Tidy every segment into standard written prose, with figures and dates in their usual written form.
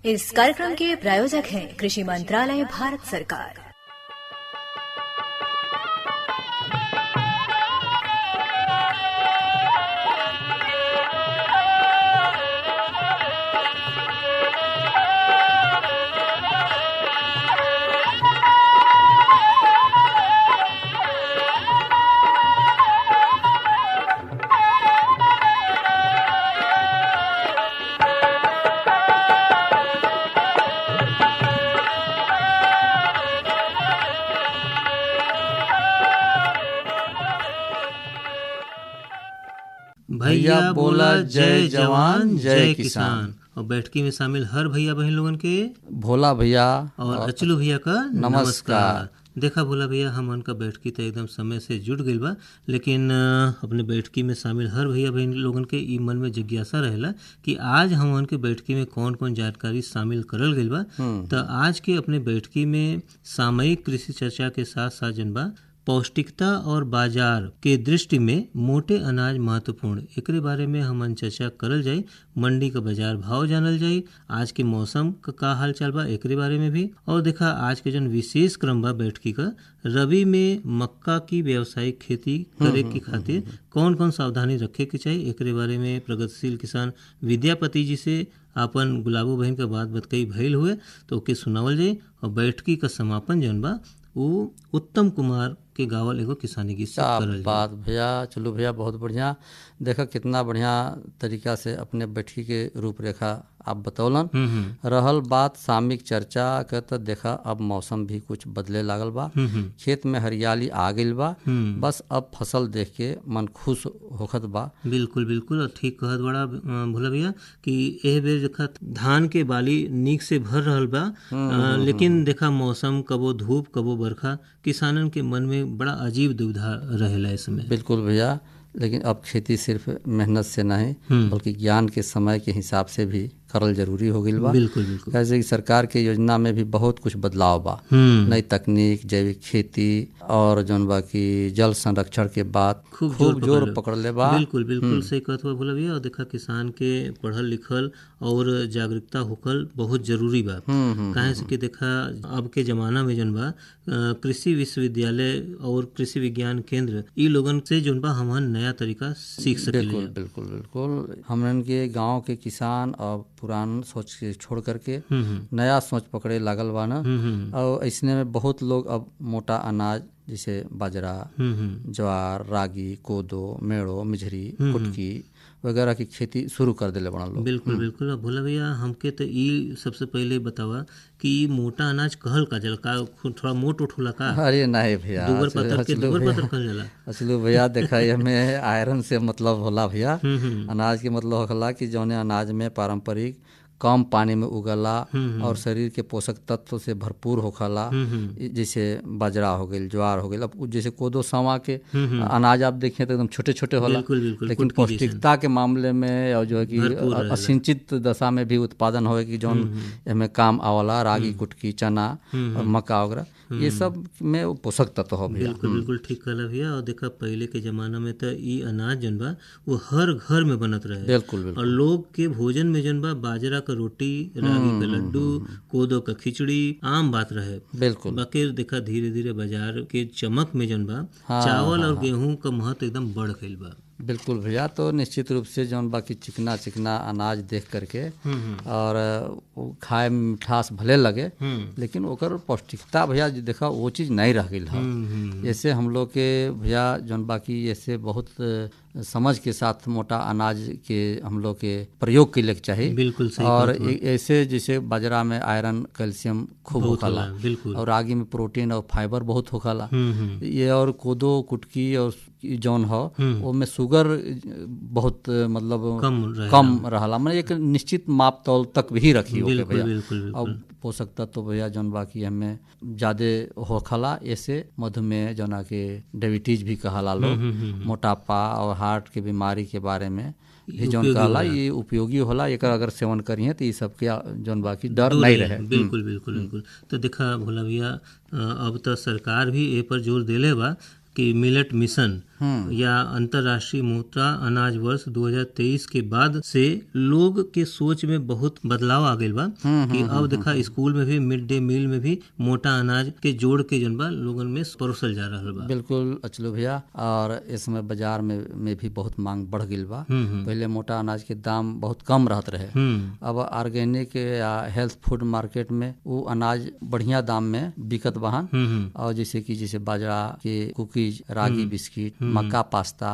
इस कार्यक्रम के प्रायोजक हैं कृषि मंत्रालय, भारत सरकार। भैया बोला जय जवान जय किसान। और बैठकी में शामिल हर भैया बहन लोगन के भोला भैया और अचलू भैया का नमस्कार। देखा भोला भैया, हमन का बैठकी तो एकदम समय से जुट गइल बा, लेकिन अपने बैठकी में शामिल हर भैया बहन लोगन के ई मन में जिज्ञासा रहेला कि आज हमन के बैठकी में कौन कौन जानकारी शामिल करल गइल बा। तो आज के अपने बैठकी में सामयिक कृषि चर्चा के साथ साथ जनबा पौष्टिकता और बाजार के दृष्टि में मोटे अनाज महत्वपूर्ण, एकरे बारे में हमन चर्चा करल जाई। मंडी का बाजार भाव जानल जाई, आज के मौसम का हाल चाल बा एकरे बारे में भी। और देखा आज के जन विशेष क्रम बा बैठकी का, रबी में मक्का की व्यावसायिक खेती करे के खातिर कौन कौन सावधानी रखे के चाहिए, एकरे बारे में प्रगतिशील किसान विद्यापति जी से अपन गुलाबो बहन का बात बतकई भइल हुए तो ओके सुनावल जाई। और बैठकी का समापन जन बा वो उत्तम कुमार के गावल एगो किसानी गीत से करल बात भैया। चलो भैया, बहुत बढ़िया। देखा कितना बढ़िया तरीका से अपने बैठकी के रूपरेखा आप बतौलन। रहल बात सामयिक चर्चा के, तो देखा अब मौसम भी कुछ बदले लागल बा, खेत में हरियाली आ गइल बा, बस अब फसल देख के मन खुश होखत बा। बिल्कुल बिल्कुल, और ठीक कहत बड़ा भोला भैया कि एह बेर देखा धान के बाली नीक से भर रहल बा, लेकिन देखा मौसम कबो धूप कबो बरखा, किसानन के मन में बड़ा अजीब दुविधा रहेला इसमें। बिल्कुल भैया, लेकिन अब खेती सिर्फ मेहनत से नहीं बल्कि ज्ञान के समय के हिसाब से भी करल जरूरी हो गई बा। बिल्कुल बिल्कुल। कैसे कि सरकार के योजना में भी बहुत कुछ बदलाव बा, नई तकनीक, जैविक खेती और जौन बा की जल संरक्षण के बात खूब जोर पकड़ले बा। बिल्कुल बिल्कुल सही कहत हुआ भोला भैया। और देखा किसान के पढ़ल लिखल और जागरूकता होकल बहुत जरूरी बा, काहे से कि देखा अब के जमाना में जौन बा कृषि विश्वविद्यालय और कृषि विज्ञान केंद्र ई लोगन से जौन बा हमन नया तरीका सीख सके। बिल्कुल बिल्कुल बिल्कुल, हमन के गाँव के किसान और पुरान सोच के छोड़ करके नया सोच पकड़े लागल बा ना। और ऐसने में बहुत लोग अब मोटा अनाज जैसे बाजरा, ज्वार, रागी, कोदो, मेड़ो, मिझरी, कुटकी वगैरह की खेती शुरू कर देले बना लोग। बिल्कुल बिल्कुल। अब भोला भैया हमके तो ई सबसे पहले बतावा कि मोटा अनाज कहल का जल का थोड़ा मोट उठ होला का? अरे नहीं भैया, दुबर पत्थर के दुबर पत्थर कहल जाला। असलू भैया देखा हमें आयरन से मतलब होला भैया। अनाज के मतलब होला कि जौने अनाज में पारंपरिक कम पानी में उगला और शरीर के पोषक तत्व से भरपूर होखला, जैसे बाजरा हो गई, ज्वार हो गई। अब जैसे कोदो सवा के अनाज आप देखें तो एकदम छोटे छोटे होला, लेकिन पौष्टिकता के मामले में और जो है कि असिंचित दशा में भी उत्पादन होए कि जौन में काम आवला, रागी, कुटकी, चना और मक्का वगैरह, ये सब में पोषक तत्व हो भैया। बिल्कुल बिल्कुल ठीक कहला भैया। और देखा पहले के जमाना में तो ई अनाज जन बा वो हर घर में बनत रहे। बिल्कुल बिल्कुल। और लोग के भोजन में जन बा बाजरा का रोटी, रागी का लड्डू, कोदो का खिचड़ी आम बात रहे। बिल्कुल। बाकी देखा धीरे धीरे बाजार के चमक में जन बा चावल और गेहूं का महत्व एकदम बढ़ गइल बा। बिल्कुल भैया, तो निश्चित रूप से जौन बाकी चिकना चिकना अनाज देख करके और खाए में मिठास भले लगे, लेकिन ओकर पौष्टिकता भैया देखा वो चीज़ नहीं रह गई है। ऐसे हम लोग के भैया जौन बाकी ऐसे बहुत समझ के साथ मोटा अनाज के हम लोग के प्रयोग के लिए चाहिए। बिल्कुल सही। और ऐसे जैसे बाजरा में आयरन, कैल्शियम खूब होखला, और रागी में प्रोटीन और फाइबर बहुत होखला। ये और कोदो, कुटकी और जौन हो वो में शुगर बहुत मतलब कम रहला, मतलब एक निश्चित माप तौल तक भी रखी होके भैया। और पोषक तत्व भैया जौन बाकी हमें ज्यादा होखला, ऐसे मधुमेह जौना के डायबिटीज भी कहला लोग, मोटापा और हार्ट के बीमारी के बारे में भी जौन कहला ये उपयोगी होला। एक अगर सेवन करिए तो ये सब के जौन बाकी डर नहीं रहे। बिल्कुल बिल्कुल बिल्कुल। तो देखा भोला भैया अब तो सरकार भी ए पर जोर देले बा कि मिलेट मिशन या अंतर्राष्ट्रीय मोटा अनाज वर्ष 2023 के बाद से लोग के सोच में बहुत बदलाव आ गइल बा कि अब देखा स्कूल में भी मिड डे मील में भी मोटा अनाज के जोड़ के जन बा लोगन में परोसल जा रहल बा। बिल्कुल अचलू भैया, और इस समय बाजार में भी बहुत मांग बढ़ गई बा। पहले मोटा अनाज के दाम बहुत कम रहत रहे, अब ऑर्गेनिक या हेल्थ फूड मार्केट में वो अनाज बढ़िया दाम में बिकत बहन। और जैसे बाजरा के कुकीज, रागी बिस्किट, मक्का पास्ता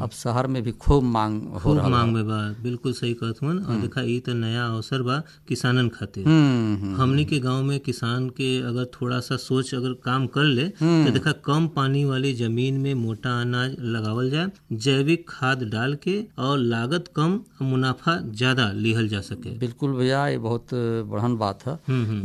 अब शहर में भी खूब मांग हो रहा में बा। बिल्कुल सही कहत हूँ। और देखा ये तो नया अवसर बा किसानन खातिर। हमनी के गांव में किसान के अगर थोड़ा सा सोच अगर काम कर ले तो देखा कम पानी वाली जमीन में मोटा अनाज लगावल जाए, जैविक खाद डाल के और लागत कम, मुनाफा ज्यादा लिहल जा सके। बिल्कुल भैया, ये बहुत बढ़न बात है।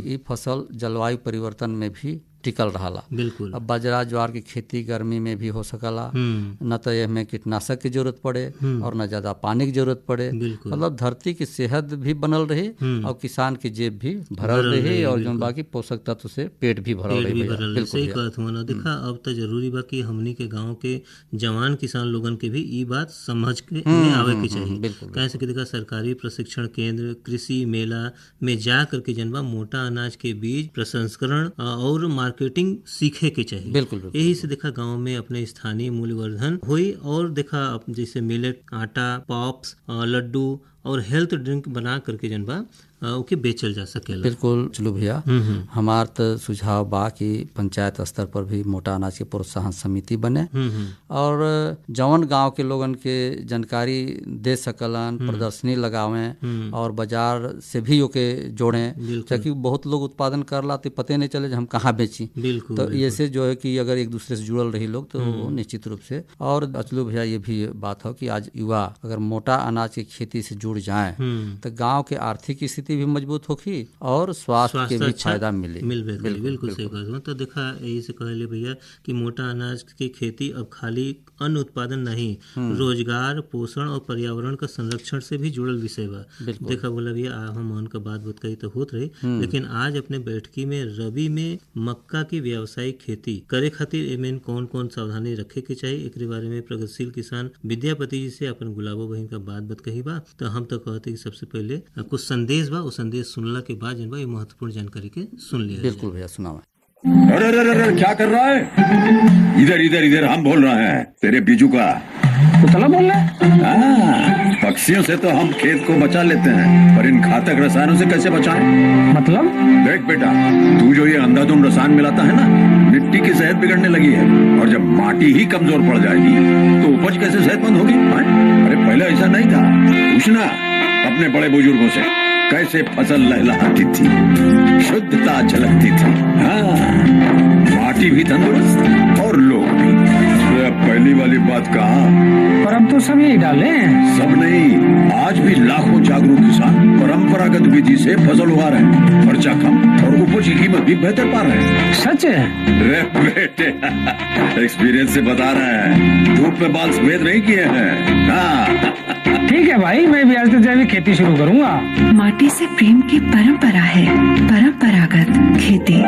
ये फसल जलवायु परिवर्तन में भी टिकल रहा। बिल्कुल। अब बाजरा ज्वार की खेती गर्मी में भी हो सकला, न तो इसमें कीटनाशक की जरूरत पड़े और न ज्यादा पानी की जरूरत पड़े। मतलब धरती की सेहत भी बनल रहे और किसान की जेब भी भरल रहे और जो बाकी पोषक तत्व से पेट भी भरल रहे। सही कहत हूँ। देखा अब तो जरूरी बा कि हमनी के गाँव के जवान किसान लोगन के भी ये बात समझ के आवे के चाहिए। कैसे कि देखा सरकारी प्रशिक्षण केंद्र, कृषि मेला में जा करके जनबा मोटा अनाज के बीज प्रसंस्करण और मार्केटिंग सीखे के चाहिए। बिल्कुल। यही से देखा गांव में अपने स्थानीय मूल्यवर्धन हुई और देखा जैसे मिलेट, आटा, पॉप्स, लड्डू और हेल्थ ड्रिंक बना करके जनबा ओके बेचल जा सकेला। बिल्कुल चलो भैया, हमार तो सुझाव बा कि पंचायत स्तर पर भी मोटा अनाज के प्रोत्साहन समिति बने और जवन गांव के लोगन के जानकारी दे सकलन, प्रदर्शनी लगावें और बाजार से भी ओके जोड़ें, ताकि बहुत लोग उत्पादन करला तो पते नहीं चले हम कहाँ बेची। तो ऐसे जो है कि अगर एक दूसरे से जुड़ल रही लोग तो निश्चित रूप से। और अचलू भैया ये भी बात हो कि आज युवा अगर मोटा अनाज की खेती से जुड़ जाए तो गाँव के आर्थिक स्थिति भी मजबूत होगी और स्वास्थ्य के भी फायदा मिले। बिल्कुल सही कहते। तो देखा यही से कहले भैया कि मोटा अनाज की खेती अब खाली अन्न उत्पादन नहीं, रोजगार, पोषण और पर्यावरण का संरक्षण से भी जुड़ल विषय बा। देखा बोला भैया हम मन का बात कही तो होत रही, लेकिन आज अपने बैठकी में रबी में मक्का की व्यावसायिक खेती करे खातिर एमें कौन कौन सावधानी रखे के चाहिए, एक बारे में प्रगतिशील किसान विद्यापति जी से अपन गुलाबो बहन का बात कही बा। तो हम तो कहते कि सबसे पहले कुछ संदेश बा, वो संदेश सुनला के बाद जनबा ये महत्वपूर्ण जानकारी के सुन लिया। बिल्कुल भैया सुनाओ। अरे क्या कर रहा है? इधर इधर इधर हम बोल रहे हैं तेरे बीजू का। पुतला बोल रहा है? पक्षियों से तो हम खेत को बचा लेते हैं, पर इन घातक रसायनों से कैसे बचाएं? मतलब? देख बेटा, तू जो ये अंधाधुंध रसायन मिलाता है ना, मिट्टी की सेहत बिगड़ने लगी है और जब माटी ही कमजोर पड़ जाएगी तो उपज कैसे सेहतमंद होगी? अरे पहले ऐसा नहीं था, पूछना अपने बड़े बुजुर्गों से कैसे फसल लहलहाती थी, शुद्धता झलकती थी। हाँ, माटी भी तंदुरुस्त और लोग भी। पहली वाली बात कहा, पर अब तो सब यही डाले हैं। सब नहीं, आज भी लाखों जागरूक किसान परंपरागत विधि से फसल उगा रहे हैं, खर्चा कम और उपज की कीमत भी बेहतर पा रहे हैं। सच है? रे बेटे, एक्सपीरियंस से बता रहे हैं, धूप में बाल सफेद नहीं किए हैं। हाँ। ठीक है भाई, मैं भी आज से जैविक खेती शुरू करूंगा। माटी से प्रेम की परंपरा है, परंपरागत खेती।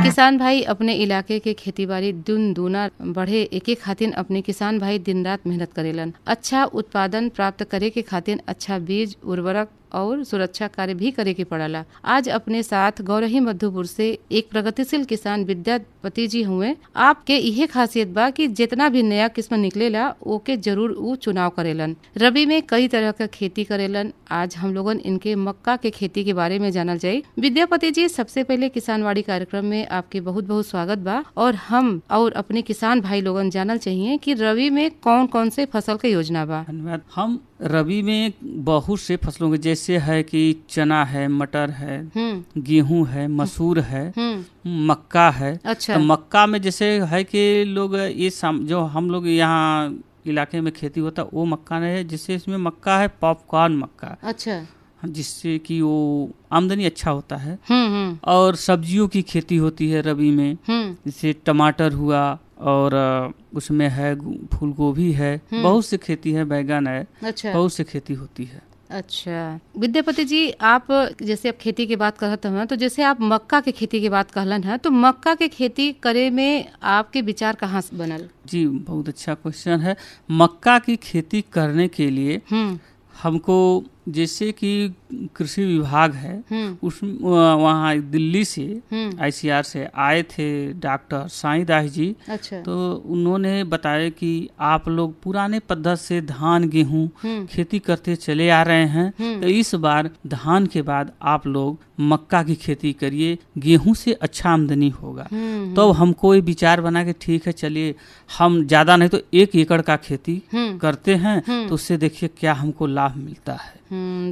किसान भाई अपने इलाके के खेती बाड़ी दूना बढ़े एके खातिर अपने किसान भाई दिन रात मेहनत करेलन। अच्छा उत्पादन प्राप्त करे के खातिर अच्छा बीज, उर्वरक और सुरक्षा कार्य भी करे के पड़ला। आज अपने साथ गौरही मधुपुर से एक प्रगतिशील किसान विद्यापति जी हुए। आपके यह खासियत बा कि जितना भी नया किस्म निकलेला ओके जरूर वो चुनाव करेलन। रबी में कई तरह का खेती करेलन। आज हम लोगन इनके मक्का के खेती के बारे में जानल जाये। विद्यापति जी, सबसे पहले किसानवाड़ी कार्यक्रम में आपके बहुत बहुत स्वागत बा। और हम और अपने किसान भाई लोगन जानल चाहिए कि रबी में कौन कौन से फसल के योजना बा। हम रबी में बहुत से फसलों के जैसे है कि चना है, मटर है, गेहूं है, मसूर है, मक्का है। अच्छा। तो मक्का में जैसे है कि लोग ये जो हम लोग यहाँ इलाके में खेती होता है वो मक्का नहीं है, जिससे इसमें मक्का है पॉपकॉर्न मक्का। अच्छा। जिससे कि वो आमदनी अच्छा होता है। और सब्जियों की खेती होती है रबी में, जैसे टमाटर हुआ और उसमें है फूल गोभी है, बहुत सी खेती है, बैगन है। अच्छा। बहुत सी खेती होती है। अच्छा विद्यापति जी, आप जैसे अब खेती की बात करत हमें, तो जैसे आप मक्का के खेती की बात कहलन है, तो मक्का के खेती करे में आपके विचार कहाँ से बनल? जी बहुत अच्छा क्वेश्चन है। मक्का की खेती करने के लिए हमको जैसे कि कृषि विभाग है उस वहाँ दिल्ली से ICR से आए थे डॉक्टर साईं दास जी। अच्छा। तो उन्होंने बताया कि आप लोग पुराने पद्धति से धान गेहूं खेती करते चले आ रहे हैं, तो इस बार धान के बाद आप लोग मक्का की खेती करिए, गेहूं से अच्छा आमदनी होगा। तो हमको ये विचार बना कि ठीक है चलिए हम ज़्यादा नहीं तो 1 एकड़ का खेती करते हैं, तो उससे देखिए क्या हमको लाभ मिलता है।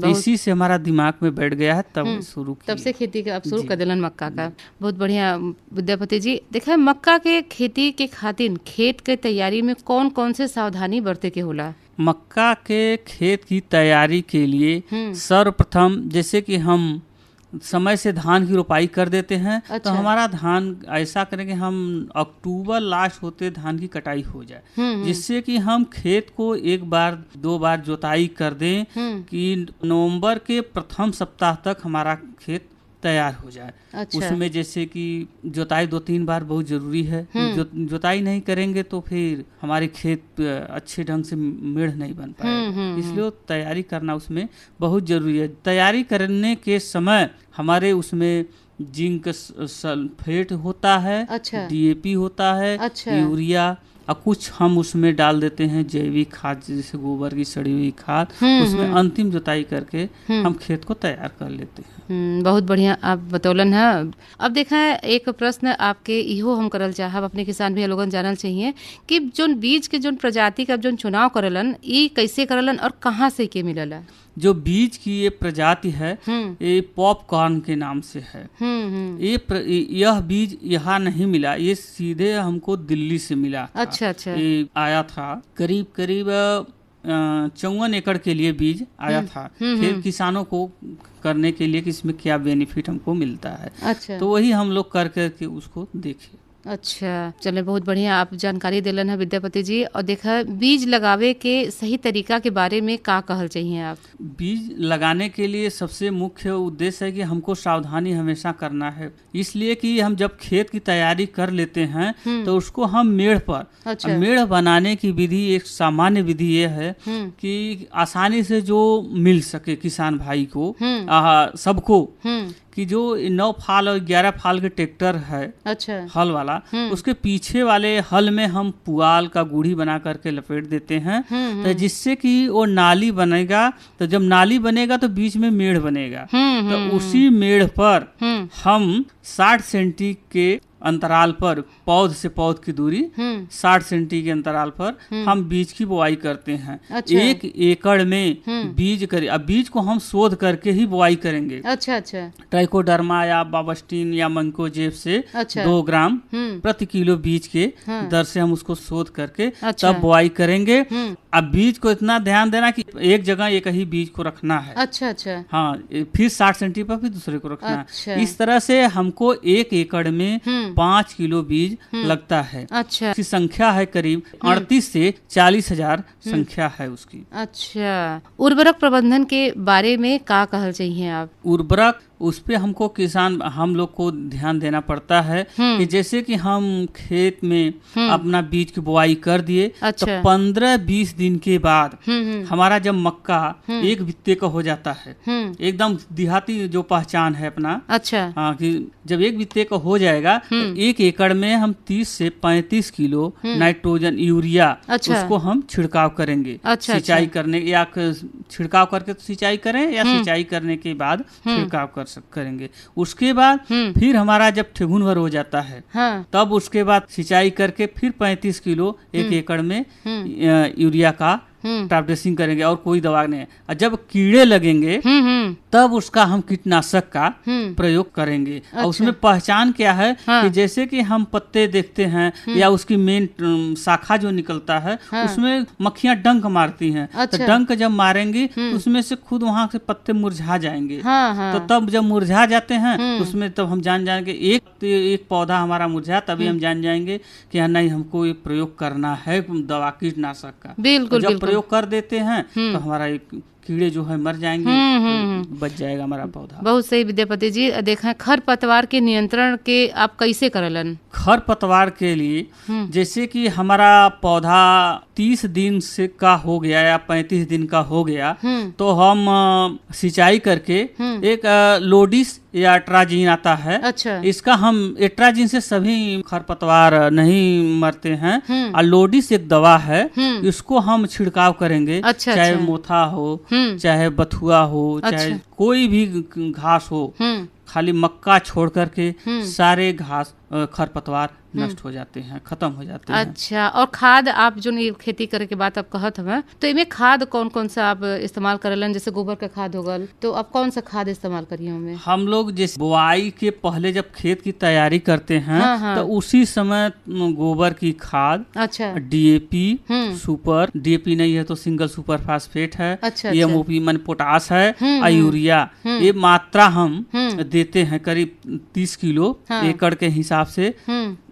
तो इसी से हमारा दिमाग में बैठ गया है, तब शुरू किया। तब से खेती का अब शुरू कर दिलन मक्का का। बहुत बढ़िया विद्यापति जी। देखा मक्का के खेती के खातिर खेत के तैयारी में कौन कौन से सावधानी बरते के होला? मक्का के खेत की तैयारी के लिए सर्वप्रथम जैसे कि हम समय से धान की रोपाई कर देते हैं। अच्छा। तो हमारा धान ऐसा करें कि हम अक्टूबर लास्ट होते धान की कटाई हो जाए, जिससे कि हम खेत को 1 बार 2 बार जोताई कर दें कि नवंबर के प्रथम सप्ताह तक हमारा खेत तैयार हो जाए। अच्छा। उसमें जैसे कि जोताई 2-3 बार बहुत जरूरी है। जोताई नहीं करेंगे तो फिर हमारे खेत अच्छे ढंग से मेढ़ नहीं बन पाएगा, इसलिए तैयारी करना उसमें बहुत जरूरी है। तैयारी करने के समय हमारे उसमें जिंक सल्फेट होता है। अच्छा। DAP होता है। अच्छा। यूरिया और कुछ हम उसमें डाल देते हैं जैविक खाद, जैसे गोबर की सड़ी हुई खाद। उसमें अंतिम जुताई करके हम खेत को तैयार कर लेते हैं। बहुत बढ़िया आप बतौलन है। अब देखा है एक प्रश्न आपके इहो हम करल चाहब, अपने किसान भैया लोगन जानल चाहिए कि जोन बीज के जोन प्रजाति का जोन चुनाव करलन ई कैसे करलन और कहाँ से के मिलला? जो बीज की ये प्रजाति है ये पॉपकॉर्न के नाम से है। यह बीज यहाँ नहीं मिला, ये सीधे हमको दिल्ली से मिला था। अच्छा अच्छा। ये आया था करीब 54 एकड़ के लिए बीज आया था फिर किसानों को करने के लिए कि इसमें क्या बेनिफिट हमको मिलता है। अच्छा। तो वही हम लोग कर करके उसको देखे। अच्छा चले बहुत बढ़िया आप जानकारी दिलन है विद्यापति जी। और देखा बीज लगावे के सही तरीका के बारे में का कहल चाहिए आप? बीज लगाने के लिए सबसे मुख्य उद्देश्य है कि हमको सावधानी हमेशा करना है, इसलिए कि हम जब खेत की तैयारी कर लेते हैं तो उसको हम मेढ़ पर। अच्छा। मेढ़ बनाने की विधि एक सामान्य विधि ये है कि आसानी से जो मिल सके किसान भाई को सबको, कि जो 9 फाल और 11 फाल के ट्रैक्टर है। अच्छा। हल वाला उसके पीछे वाले हल में हम पुआल का गुड़ी बना करके लपेट देते हैं, तो जिससे कि वो नाली बनेगा। तो जब नाली बनेगा तो बीच में मेढ़ बनेगा। तो उसी मेढ़ पर हम 60 सेंटी के अंतराल पर पौध से पौध की दूरी 60 सेंटी के अंतराल पर हम बीज की बुआई करते हैं। अच्छा। 1 एकड़ में बीज करें। अब बीज को हम शोध करके ही बुआई करेंगे। अच्छा अच्छा। ट्राइकोडर्मा या बाबस्टीन या मंकोजेब से 2 ग्राम प्रति किलो बीज के दर से हम उसको शोध करके तब बुआई करेंगे। अब बीज को इतना ध्यान देना कि एक जगह एक ही बीज को रखना है। अच्छा अच्छा। हाँ, फिर 60 सेंटी पर भी दूसरे को रखना है। इस तरह से हमको 1 एकड़ में 5 किलो बीज लगता है। अच्छा। उसकी संख्या है करीब 38 से 40 हजार संख्या है उसकी। अच्छा। उर्वरक प्रबंधन के बारे में क्या कहल चाहिए आप? उर्वरक उस पे हमको किसान हम लोग को ध्यान देना पड़ता है कि जैसे कि हम खेत में अपना बीज की बुआई कर दिए। अच्छा। तो 15-20 दिन के बाद हमारा जब मक्का 1 बित्ते का हो जाता है, एकदम देहाती जो पहचान है अपना। अच्छा। हाँ, कि जब 1 बित्ते का हो जाएगा तो 1 एकड़ में हम 30 से 35 किलो नाइट्रोजन यूरिया। अच्छा। उसको हम छिड़काव करेंगे। अच्छा। सिंचाई करने या छिड़काव करके तो सिंचाई करें या सिंचाई करने के बाद छिड़काव करेंगे। उसके बाद फिर हमारा जब ठेगुन भर हो जाता है। हाँ। तब उसके बाद सिंचाई करके फिर 35 किलो 1 एकड़ में यूरिया का टॉप ड्रेसिंग करेंगे और कोई दवा नहीं है। और जब कीड़े लगेंगे तब उसका हम कीटनाशक का प्रयोग करेंगे। अच्छा। और उसमें पहचान क्या है? हाँ। कि जैसे कि हम पत्ते देखते हैं या उसकी मेन शाखा जो निकलता है। हाँ। उसमें मक्खियां डंक मारती हैं। अच्छा। तो डंक जब मारेंगी तो उसमें से खुद वहां से पत्ते मुरझा जाएंगे। हाँ हाँ। तो तब जब मुरझा जाते हैं तो उसमें तब हम जान जाएंगे एक पौधा हमारा मुरझा, तभी हम जान जाएंगे कि नहीं हमको ये प्रयोग करना है दवा कीटनाशक का। बिल्कुल। जब प्रयोग कर देते हैं तो हमारा कीड़े जो है मर जाएंगे, तो बच जाएगा हमारा पौधा। बहुत सही विद्यापति जी। देखा खरपतवार के नियंत्रण के आप कैसे करलन? खरपतवार के लिए जैसे कि हमारा पौधा 30 दिन से का हो गया या 35 दिन का हो गया, तो हम सिंचाई करके एक लोडिस या एट्राजीन आता है। अच्छा। इसका हम एट्राजीन से सभी खरपतवार नहीं मरते हैं, और लोडिस एक दवा है, इसको हम छिड़काव करेंगे। अच्छा, चाहे अच्छा। मोथा हो, चाहे बथुआ हो, चाहे कोई भी घास हो, खाली मक्का छोड़ करके सारे घास खरपतवार नष्ट हो जाते हैं, खत्म हो जाते हैं। अच्छा। और खाद आप जो खेती करे के बात आप कहत हमें, तो इनमें खाद कौन कौन सा आप इस्तेमाल करेलन? जैसे गोबर का खाद हो गल, तो आप कौन सा खाद इस्तेमाल करिए हमें? हम लोग जैसे बुआई के पहले जब खेत की तैयारी करते हैं, तो उसी समय गोबर की खाद, अच्छा, DAP, सुपर DAP नहीं है तो सिंगल सुपर फास्फेट है, अच्छा, MOP मन पोटास है, और यूरिया, ये मात्रा हम देते हैं करीब 30 किलो एकड़ के हिसाब से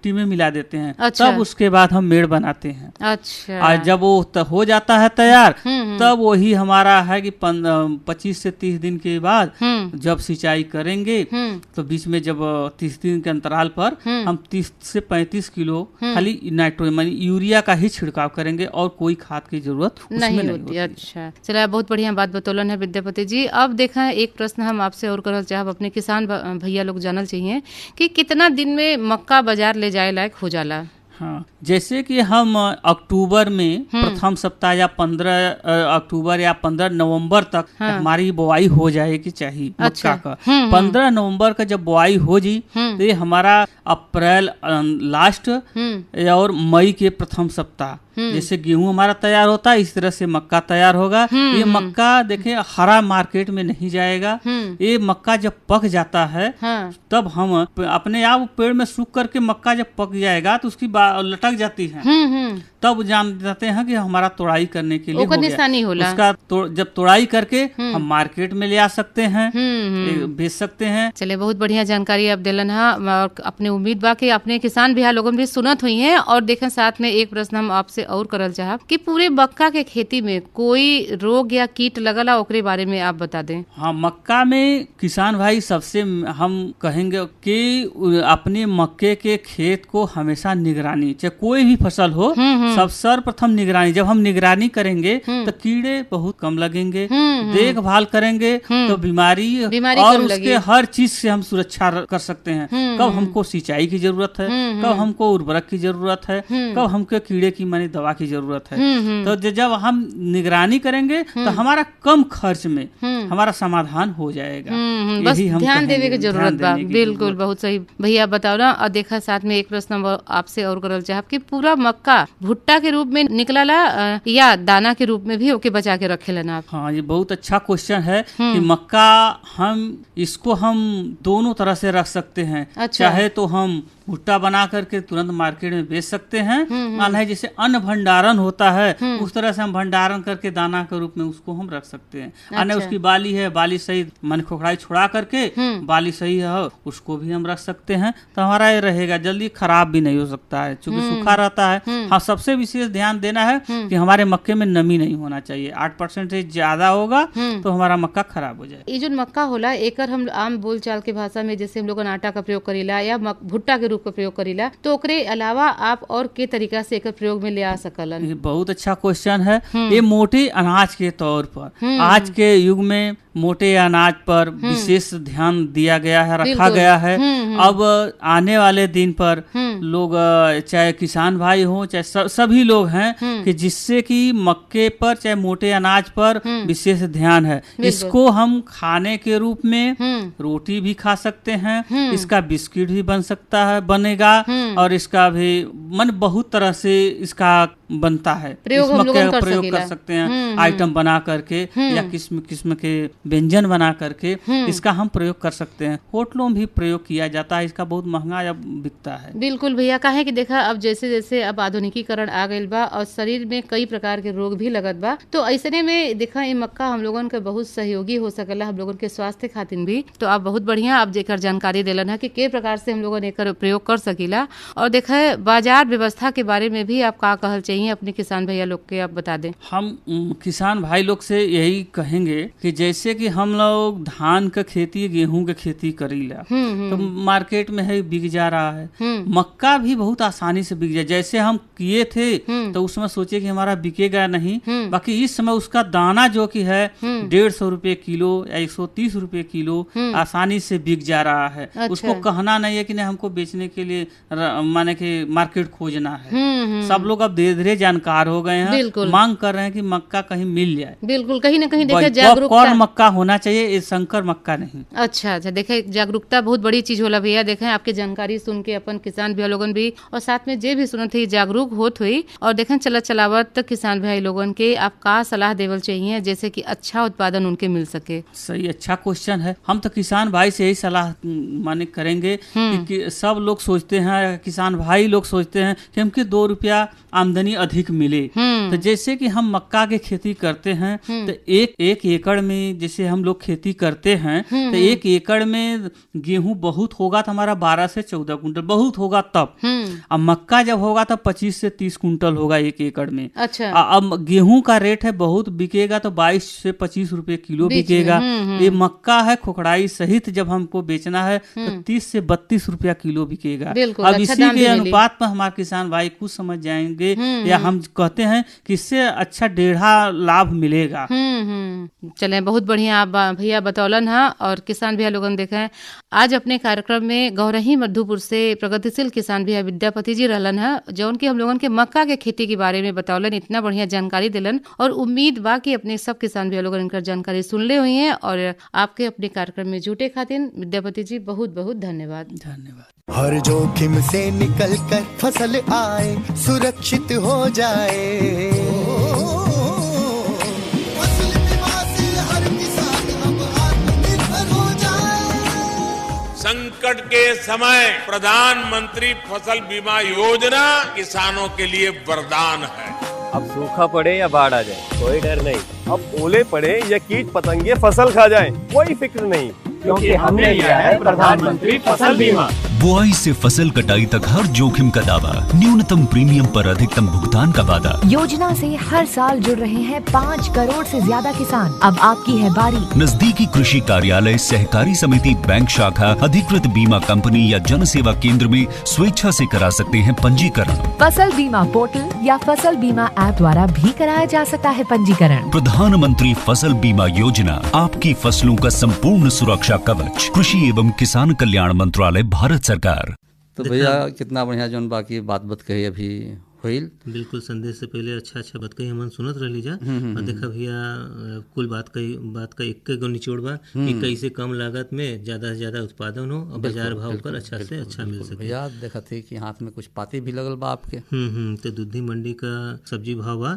मिट्टी में मिला देते हैं। अच्छा। तब उसके बाद हम मेड़ बनाते हैं। अच्छा। और जब वो हो जाता है तैयार, तब वही हमारा है कि 25 से 30 दिन के बाद जब सिंचाई करेंगे, तो बीच में जब 30 दिन के अंतराल पर हम 30 से 35 किलो खाली नाइट्रोजन यूरिया का ही छिड़काव करेंगे, और कोई खाद की जरूरत उसमें नहीं होती। अच्छा, चलिए, बहुत बढ़िया बात बतौलन है विद्यापति जी। अब देखा है एक प्रश्न हम आपसे और करल चाहब, अपने किसान भैया लोग जानल चाहिए कि कितना दिन में मक्का बाजार ले जाए लायक हो जाला? हाँ, जैसे कि हम अक्टूबर में प्रथम सप्ताह या 15 अक्टूबर या 15 नवंबर तक हमारी बुआई हो जाएगी चाहिए मक्का का। 15 नवंबर का जब बुआई हो जी, तो ये हमारा अप्रैल लास्ट और मई के प्रथम सप्ताह, जैसे गेहूं हमारा तैयार होता है, इस तरह से मक्का तैयार होगा। ये मक्का देखें हरा मार्केट में नहीं जाएगा। ये मक्का जब पक जाता है, तब हम अपने आप पेड़ में सूख करके मक्का जब पक जाएगा तो उसकी लटक जाती है, तब जान जाते हैं कि हमारा तोड़ाई करने के लिए हो गया। होला। उसका जब तोड़ाई करके हम मार्केट में ले आ सकते हैं, बेच सकते हैं। चलिए, बहुत बढ़िया जानकारी आप दिलन है, और अपने उम्मीद बा कि अपने किसान भैया लोगन भी सुनत हुई हैं। और देखें साथ में एक प्रश्न हम आपसे और करल चाहब कि पूरे मक्का के खेती में कोई रोग या कीट लगला, ओकरे बारे में आप बता दें। हाँ, मक्का में किसान भाई सबसे हम कहेंगे कि अपने मक्के के खेत को हमेशा निगरानी, चाहे कोई भी फसल हो, सब सर्वप्रथम निगरानी। जब हम निगरानी करेंगे तो कीड़े बहुत कम लगेंगे, देखभाल करेंगे तो बीमारी और उसके हर चीज से हम सुरक्षा कर सकते हैं। कब हमको सिंचाई की जरूरत है, कब हमको उर्वरक की जरूरत है, कब हमको कीड़े की मानी दवा की जरूरत है। तो जब हम निगरानी करेंगे तो हमारा कम खर्च में हमारा समाधान हो जाएगा। बस ध्यान देवे की जरूरत बा। बिल्कुल, बहुत सही भैया बताओ ना। और देखा साथ में एक प्रश्न आपसे और करल चाहब कि पूरा मक्का भुट्टा के रूप में निकला या दाना के रूप में भी ओके बचा के रखेलन आप? हाँ, ये बहुत अच्छा क्वेश्चन है कि मक्का इसको हम दोनों तरह से रख सकते हैं। अच्छा। चाहे तो हम भुट्टा बना करके तुरंत मार्केट में बेच सकते हैं, मान है जैसे अन्न भंडारण होता है उस तरह से हम भंडारण करके दाना के रूप में उसको हम रख सकते हैं। अन्य उसकी बाली है, बाली सही मन खोखड़ाई छुड़ा करके बाली सही है उसको भी हम रख सकते हैं, तो हमारा ये रहेगा, जल्दी खराब भी नहीं हो सकता है चूंकि सूखा रहता है। हाँ, सबसे विशेष ध्यान देना है कि हमारे मक्के में नमी नहीं होना चाहिए। 8% से ज्यादा होगा तो हमारा मक्का खराब हो जाए। ये जो मक्का होला, एकर हम आम बोलचाल के भाषा में जैसे हम लोग आटा का प्रयोग करीला या भुट्टा के रूप का प्रयोग करीला, तो ओकरे अलावा आप और के तरीका से एकर प्रयोग में ले आ सकलन? ये बहुत अच्छा क्वेश्चन है। ये मोटे अनाज के तौर पर आज के युग में मोटे अनाज पर विशेष ध्यान दिया गया है, रखा गया है। अब आने वाले दिन पर लोग, चाहे किसान भाई हो चाहे सभी लोग हैं, कि जिससे कि मक्के पर चाहे मोटे अनाज पर विशेष ध्यान है। इसको हम खाने के रूप में रोटी भी खा सकते हैं, इसका बिस्किट भी बन सकता है, बनेगा, और इसका भी बहुत तरह से इसका बनता है। प्रयोग कर सकते हैं आइटम बना करके, या किस्म किस्म के व्यंजन बना करके इसका हम प्रयोग कर सकते हैं। होटलों में भी प्रयोग किया जाता है, इसका बहुत महंगा अब बिकता है। बिल्कुल भैया, काहे कि देखा अब जैसे जैसे अब आधुनिकीकरण आ गइल बा और शरीर में कई प्रकार के रोग भी लगत बा, तो ऐसे में देखा ये मक्का हम लोगन के बहुत सहयोगी हो सकला हम लोगन के स्वास्थ्य खातिर भी। तो आप बहुत बढ़िया आप जेकर जानकारी देलन है कि के प्रकार से हम लोगन एकर प्रयोग कर सकीला। और देखा बाजार व्यवस्था के बारे में भी आप का कहल चाहिए चाहिए अपने किसान भैया लोग के, आप बता दें। हम किसान भाई लोग से यही कहेंगे कि जैसे कि हम लोग धान का खेती, गेहूं का खेती करीला तो मार्केट में है बिक जा रहा है। मक्का भी बहुत आसानी से बिक जाए। जैसे हम किए थे तो उसमें सोचे कि हमारा बिकेगा नहीं, बाकी इस समय उसका दाना जो कि है 150 रुपए किलो या 130 रुपए किलो आसानी से बिक जा रहा है। अच्छा। उसको कहना नहीं है कि नहीं हमको बेचने के लिए माने कि मार्केट खोजना है। सब लोग अब धीरे धीरे जानकार हो गए हैं, मांग कर रहे हैं कि मक्का कहीं मिल जाए। बिल्कुल, कहीं ना कहीं देखिए जागरूकता, कौन मक्का होना चाहिए, ये संकर मक्का नहीं। अच्छा, देखे जागरूकता बहुत बड़ी चीज होला भैया। देखें आपकी जानकारी सुन के अपन किसान भैया लोगन भी और साथ में जे भी सुनत ही जागरूक होत हुई। और देखें चलावत किसान भाई लोगन के आप का सलाह देवल चाहिए जैसे कि अच्छा उत्पादन उनके मिल सके। सही, अच्छा क्वेश्चन है। हम तो किसान भाई से यही सलाह माने करेंगे कि सब लोग सोचते हैं, किसान भाई लोग सोचते हैं कि हमके 2 रुपया आमदनी अधिक मिले। तो जैसे कि हम मक्का के खेती करते हैं तो एक एकड़ में जैसे हम लोग खेती करते हैं तो 1 एकड़ में गेहूं बहुत होगा तो हमारा 12 से 14 कुंटल बहुत होगा तब। अब मक्का जब होगा तो 25 से 30 कुंटल होगा 1 एकड़ में। अच्छा। अब गेहूं का रेट है बहुत बिकेगा तो 22 से 25 रुपए किलो बिकेगा। ये मक्का है खोखड़ाई सहित जब हमको बेचना है तो 30 से 32 रुपया किलो बिकेगा। अब इसी के अनुपात पर हमारे किसान भाई कुछ समझ जाएंगे या हम कहते हैं कि इससे अच्छा 1.5 लाभ मिलेगा। चले, बहुत बढ़िया आप भैया बतौलन है। और किसान भैया लोगन देखें आज अपने कार्यक्रम में गौरही मधुपुर से प्रगतिशील किसान भैया विद्यापति जी रहलन है, जो उनके हम लोगन के मक्का के खेती के बारे में बतौलन, इतना बढ़िया जानकारी दिलन। और उम्मीद बा कि अपने सब किसान भैया लोगन इनकर जानकारी सुन ले हुई है। और आपके अपने कार्यक्रम में जुटे खातिर विद्यापति जी बहुत बहुत धन्यवाद। धन्यवाद। हर जोखिम से निकल कर फसल आए, सुरक्षित हो जाए, फसल बीमा से हर किसान अब आत्मनिर्भर हो जाए। संकट के समय प्रधानमंत्री फसल बीमा योजना किसानों के लिए वरदान है। अब सूखा पड़े या बाढ़ आ जाए कोई डर नहीं, अब ओले पड़े या कीट पतंगे फसल खा जाए कोई फिक्र नहीं, क्योंकि हमने लिया है प्रधानमंत्री फसल बीमा। बुआई से फसल कटाई तक हर जोखिम का दावा, न्यूनतम प्रीमियम पर अधिकतम भुगतान का वादा। योजना से हर साल जुड़ रहे हैं 5 करोड़ से ज्यादा किसान। अब आपकी है बारी। नजदीकी कृषि कार्यालय, सहकारी समिति, बैंक शाखा, अधिकृत बीमा कंपनी या जन सेवा केंद्र में स्वेच्छा से करा सकते हैं पंजीकरण। फसल बीमा पोर्टल या फसल बीमा ऐप द्वारा भी कराया जा सकता है पंजीकरण। प्रधानमंत्री फसल बीमा योजना, आपकी फसलों का संपूर्ण सुरक्षा कवच। कृषि एवं किसान कल्याण मंत्रालय, भारत सरकार। तो भैया कितना बढ़िया जोन बाकी बात कही अभी होइल। बिल्कुल, संदेश से पहले अच्छा बात कही हमन सुनत रह लीजा। और देखा भैया कुल बात का एक गो निचोड़ बा कि कैसे कम लागत में ज्यादा से ज्यादा उत्पादन हो और बाजार भाव पर अच्छा से अच्छा मिल सके। भैया देखा थी कि हाथ में कुछ पाती भी लगल बा आपके। तो दुधी मंडी का सब्जी भाव बा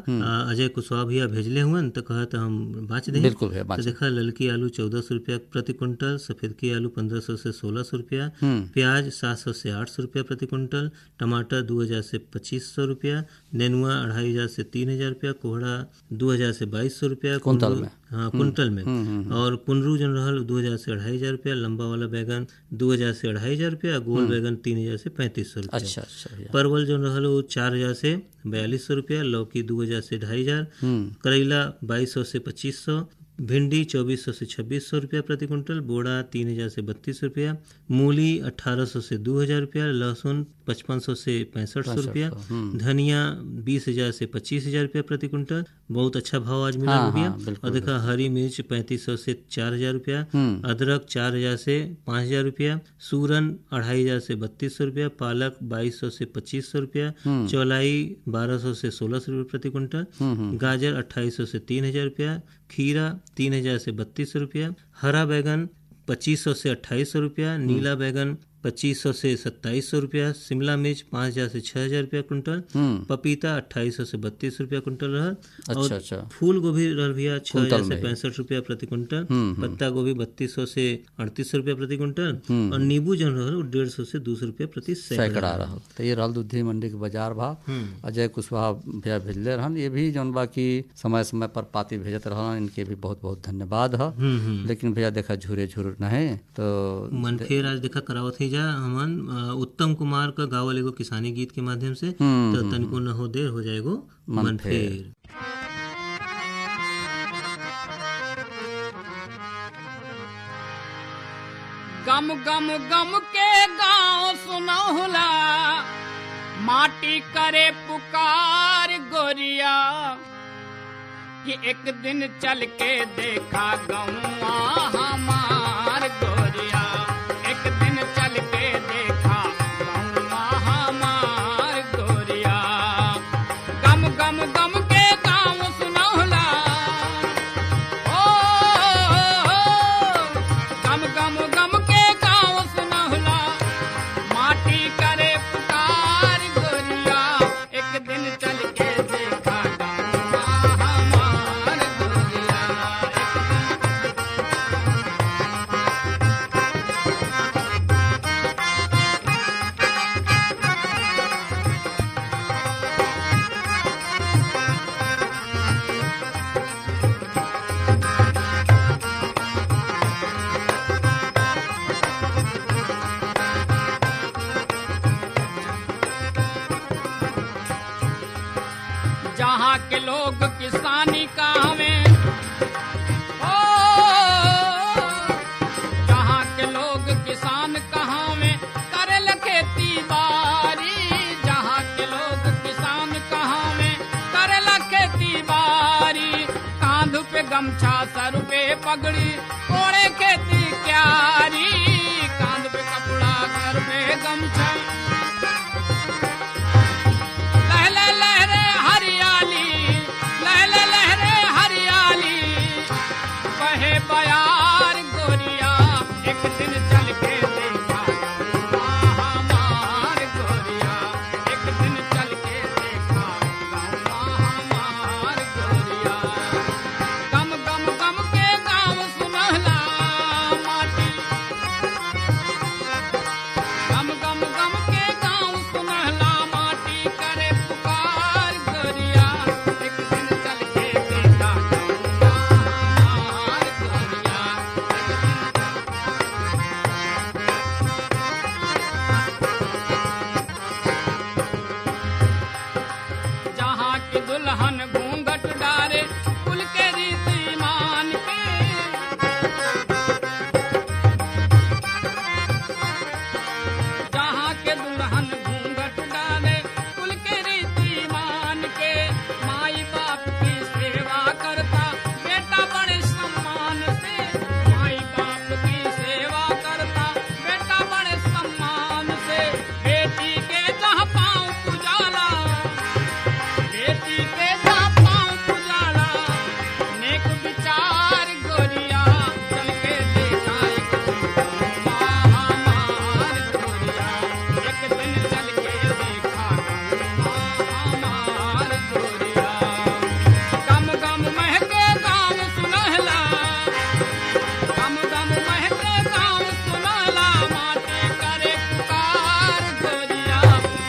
अजय कुशवाहा भैया भेजले हुए तो कहा तो हम बाँच दें। बिल्कुल भैया। तो देखा ललकी आलू 1400 रुपया प्रति क्विंटल, सफेद की आलू 1500 से 1600 रुपया, प्याज 700 से 800 रुपया प्रति क्विंटल, टमाटर 2000 से 2500 रुपया, नेनुआ 2500 से 3000 रुपया, कोहड़ा 2000 से 2200 रुपया कुंटल में। हाँ, कुंटल में। और कुंदरू जन रहल 2000 से 2500 रुपया, लंबा वाला बैगन 2000 से 2500 रुपया, गोल बैगन 3000 से 3500 रुपया। अच्छा। परवल जो रहल वो 4000 से 4200 रुपया, लौकी 2000 से 2500, करेला 2200 से 2500, भिंडी 2400 से 2600 रुपया प्रति क्विंटल, बोड़ा 3000 से 3200 रुपया, मूली 1800 से 2000 रुपया, लहसुन 5500 से 6500 रुपया, धनिया 20000 से 25000 रुपया प्रति क्विंटल। बहुत अच्छा भाव आज मिला रुपया। और देखा हरी मिर्च 3500 से 4000 रुपया, अदरक 4000 से 5000 रुपया, सूरन 2500 से 3200 रुपया, पालक 2200 से 2500 रुपया, चौलाई 1200 से 1600 रुपया प्रति क्विंटल, गाजर 2800 से 3000 रुपया, खीरा 3000 से 3200 रुपया, हरा बैगन 2500 से 2800 रुपया, नीला बैगन 2500 से 2700 रुपया, शिमला मिर्च 5000 से 6000 रुपया कुंटल, पपीता 2800 से 3200 रुपया कुंटल रहा। अच्छा। फूल गोभी रहा भैया 6000 से 65 रुपया प्रति क्विंटल, पत्ता गोभी 3200 से 3800 रुपया प्रति क्विंटल, और नींबू जो रहा 150 से 200 रुपया प्रति सैकड़ा रहा। तो ये रहल दुधी मंडी के बाजार भाव। अजय कुशवाहा भैया भेजले रहन, ये भी जौन बाकी समय समय पर पाती भेजत रहन, इनके भी बहुत बहुत धन्यवाद है। लेकिन भैया देखा झूरे झूर नहीं तो मन फेर आज देखा करावत ही जा हमन उत्तम कुमार का गावल एगो किसानी गीत के माध्यम से। तो तनिको न हो देर हो जाएगो मन फेर। गम गम गम के गाँव सुनहुला, माटी करे पुकार गोरिया, कि एक दिन चल के देखा गौआ हमार गोरिया, एक दिन चल के देखा गौआ हमार गोरिया। गम गम गम के गाँव सुनहुला, ओ गम गम गम के गाँव सुनहुला, माटी करे पुकार गोरिया, एक दिन चल के देखा जहाँ के लोग किसानी कहावे, ओ जहाँ के लोग किसान कहावे, करल खेती बारी, जहाँ के लोग किसान कहावे, करल खेती बारी, कांध पे गमछा सर पे पगड़ी, ओढ़े खेती क्यारी, कांध पे कपड़ा सर पे गमछा, लहले लहरे हरियाली, लहले लहरे हरियाली, बहे बयार गोरिया, एक दिन चल के देखा गौआ हमार गोरिया, एक दिन चल के देखा गौआ हमार गोरिया। गम गम गम के गाँव सुनहला माटी, गम गम गम के गाँव सुनहला माटी, करे पुकार गोरिया, एक दिन चल के देखा गौआ हमार गोरिया, जहाँ की दुल्हन घूंघट डारे, कुल के रीति मान के, जहाँ के दुल्हन घूंघट डाले, कुल के रीति मान के, माई बाप की सेवा करता बेटा बड़े सम्मान से, माई बाप की सेवा करता बेटा बड़े सम्मान से, बेटी के जहाँ पाँव पुजाला, बेटी के जहाँ पाँव पुजाला, नेक विचार गोरिया, चल के देखा एक गौआ हमार गोरिया, एक दिन चल के देखा गौआ हमार गोरिया। गम गम महके गाँव सुनहला, गम गम महके गाँव सुनहला, माटी करे पुकार गोरिया,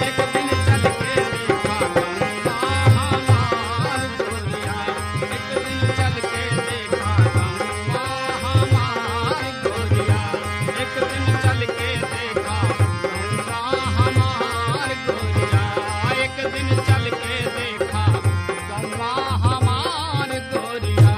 एक दिन चल के देखा गौआ हमार गोरिया, एक दिन चल के देखा गौआ हमार गोरिया, एक दिन चल के देखा गौआ हमार गोरिया, एक दिन चल के देखा गौआ हमार गोरिया।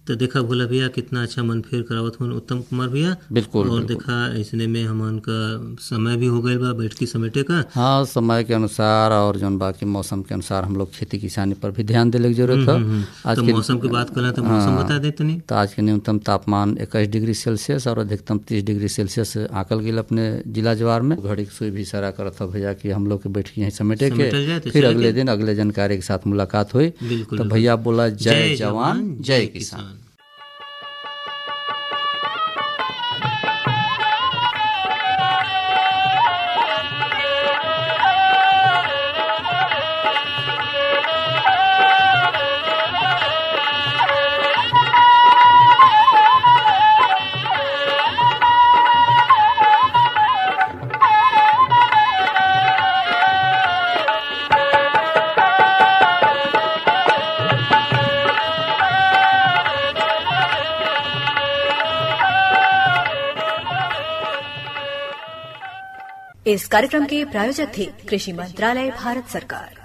तो देखा भोला भैया कितना अच्छा मन फेर करावत हूँ उत्तम कुमार भैया। बिल्कुल, और बिल्कुल। देखा इसने में हमन का समय भी हो गया बा बैठकी समेटे का। हाँ, समय के अनुसार और जौन बाकी मौसम के अनुसार हम लोग खेती किसानी पर भी ध्यान देने की जरूरत है। आज तो के मौसम की बात करें तो मौसम बता देते नहीं। तो आज के न्यूनतम तापमान 21 डिग्री सेल्सियस और अधिकतम 30 डिग्री सेल्सियस आकल गेल अपने जिला जवार में। घड़ी की सुई भी इशारा करत था भैया कि हम लोग के बैठकी यहीं समेटे के, फिर अगले दिन अगले जानकारी के साथ मुलाकात हुई। तो भैया बोला जय जवान जय किसान। इस कार्यक्रम के प्रायोजक थे कृषि मंत्रालय भारत सरकार।